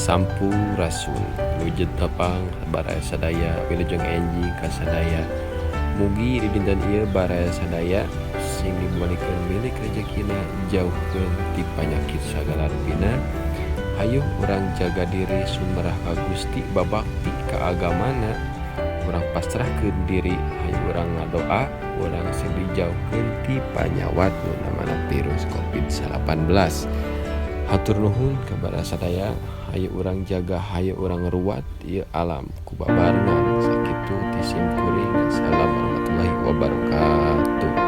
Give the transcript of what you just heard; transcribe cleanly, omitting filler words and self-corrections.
Sampurasun wujud tapang baraya sadaya wilujeng enjing kasadaya mugi di dinten ieu baraya sadaya sing dibonikeun milik rezekina jauhkeun ti panyakit sagala rupina. Hayu urang jaga diri sumberah ka Gusti babakti ka agamana urang pasrahkeun diri hayu urang ngadoa urang sing dijauhkeun ti panyawat nu namana virus COVID-19. Hatur nuhun kepada sadaya hayu urang jaga hayu urang ruwat ieu alam ku babarengan sakitu ti sim kuring. Assalamualaikum warahmatullahi wabarakatuh.